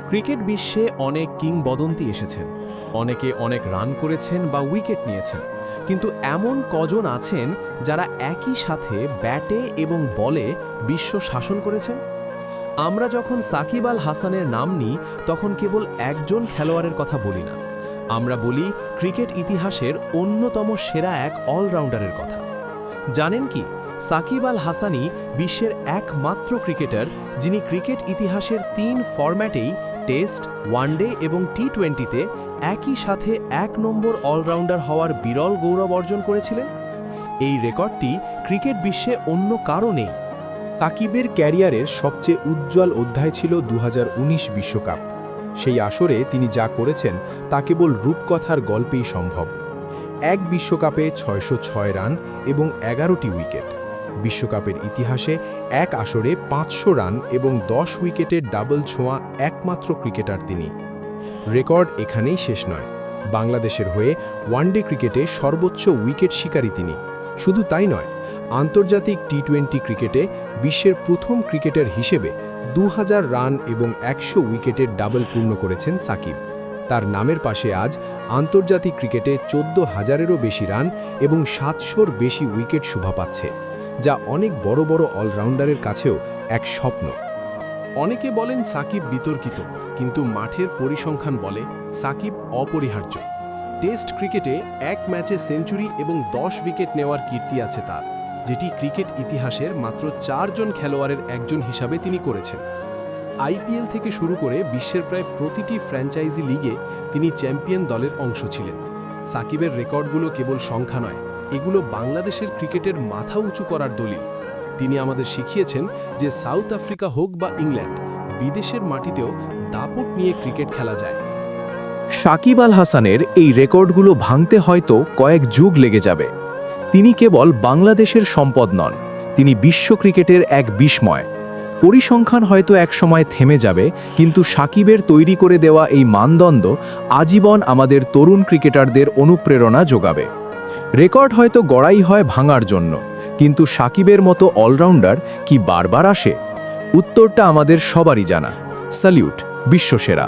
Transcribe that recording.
Cricket বিশ্বে অনেক কিংবদন্তি এসেছেন, অনেকে অনেক রান করেছেন বা উইকেট নিয়েছেন, কিন্তু এমন কজন আছেন যারা একই সাথে ব্যাটে এবং বলে বিশ্ব শাসন করেছেন? আমরা যখন সাকিব আল হাসানের নাম নিই তখন কেবল একজন খেলোয়াড়ের কথা বলি না, আমরা বলি ক্রিকেট ইতিহাসের অন্যতম সেরা এক অলরাউন্ডারের কথা। জানেন কি, সাকিব আল হাসানই বিশ্বের একমাত্র ক্রিকেটার যিনি ক্রিকেট ইতিহাসের ৩ ফরম্যাটেই টেস্ট, ওয়ানডে এবং টি-20তে একই সাথে ১ নম্বর অলরাউন্ডার হওয়ার বিরল গৌরব অর্জন করেছিলেন। এই রেকর্ডটি ক্রিকেট বিশ্বে অন্য কারও নেই। সাকিবের ক্যারিয়ারের সবচেয়ে উজ্জ্বল অধ্যায় ছিল ২০১৯ বিশ্বকাপ। সেই আসরে তিনি যা করেছেন তা কেবল রূপকথার গল্পেই সম্ভব। এক বিশ্বকাপে ৬০৬ রান এবং ১১টি উইকেট। বিশ্বকাপের ইতিহাসে এক আসরে ৫০০ রান এবং ১০ উইকেটের ডাবল ছোঁয়া একমাত্র ক্রিকেটার তিনি। রেকর্ড এখানেই শেষ নয়, বাংলাদেশের হয়ে ওয়ানডে ক্রিকেটে সর্বোচ্চ উইকেট শিকারী তিনি। শুধু তাই নয়, আন্তর্জাতিক টি-20 ক্রিকেটে বিশ্বের প্রথম ক্রিকেটার হিসেবে ২০০০ রান এবং ১০০ উইকেটের ডাবল পূর্ণ করেছেন সাকিব। তার নামের পাশে আজ আন্তর্জাতিক ক্রিকেটে ১৪,০০০-এরও বেশি রান এবং ৭০০-র বেশি উইকেট শোভা পাচ্ছে, যা অনেক বড় বড় অলরাউন্ডারের কাছেও এক স্বপ্ন। অনেকে বলেন সাকিব বিতর্কিত, কিন্তু মাঠের পরিসংখ্যান বলে সাকিব অপরিহার্য। টেস্ট ক্রিকেটে এক ম্যাচে সেঞ্চুরি এবং ১০ উইকেট নেওয়ার কীর্তি আছে তার, যেটি ক্রিকেট ইতিহাসের মাত্র ৪ জন খেলোয়াড়ের একজন হিসাবে তিনি করেছেন। আইপিএল থেকে শুরু করে বিশ্বের প্রায় প্রতিটি ফ্র্যাঞ্চাইজি লিগে তিনি চ্যাম্পিয়ন দলের অংশ ছিলেন। সাকিবের রেকর্ডগুলো কেবল সংখ্যা নয়, এগুলো বাংলাদেশের ক্রিকেটের মাথা উঁচু করার দলিল। তিনি আমাদের শিখিয়েছেন যে সাউথ আফ্রিকা হোক বা ইংল্যান্ড, বিদেশের মাটিতেও দাপট নিয়ে ক্রিকেট খেলা যায়। সাকিব আল হাসানের এই রেকর্ডগুলো ভাঙতে হয়তো কয়েক যুগ লেগে যাবে। তিনি কেবল বাংলাদেশের সম্পদ নন, তিনি বিশ্ব ক্রিকেটের এক বিস্ময়। পরিসংখ্যান হয়তো একসময় থেমে যাবে, কিন্তু সাকিবের তৈরি করে দেওয়া এই মানদণ্ড আজীবন আমাদের তরুণ ক্রিকেটারদের অনুপ্রেরণা যোগাবে। রেকর্ড হয়তো গড়াই হয় ভাঙার জন্য, কিন্তু সাকিবের মতো অলরাউন্ডার কি বারবার আসে? উত্তরটা আমাদের সবারই জানা। স্যালিউট, বিশ্বসেরা।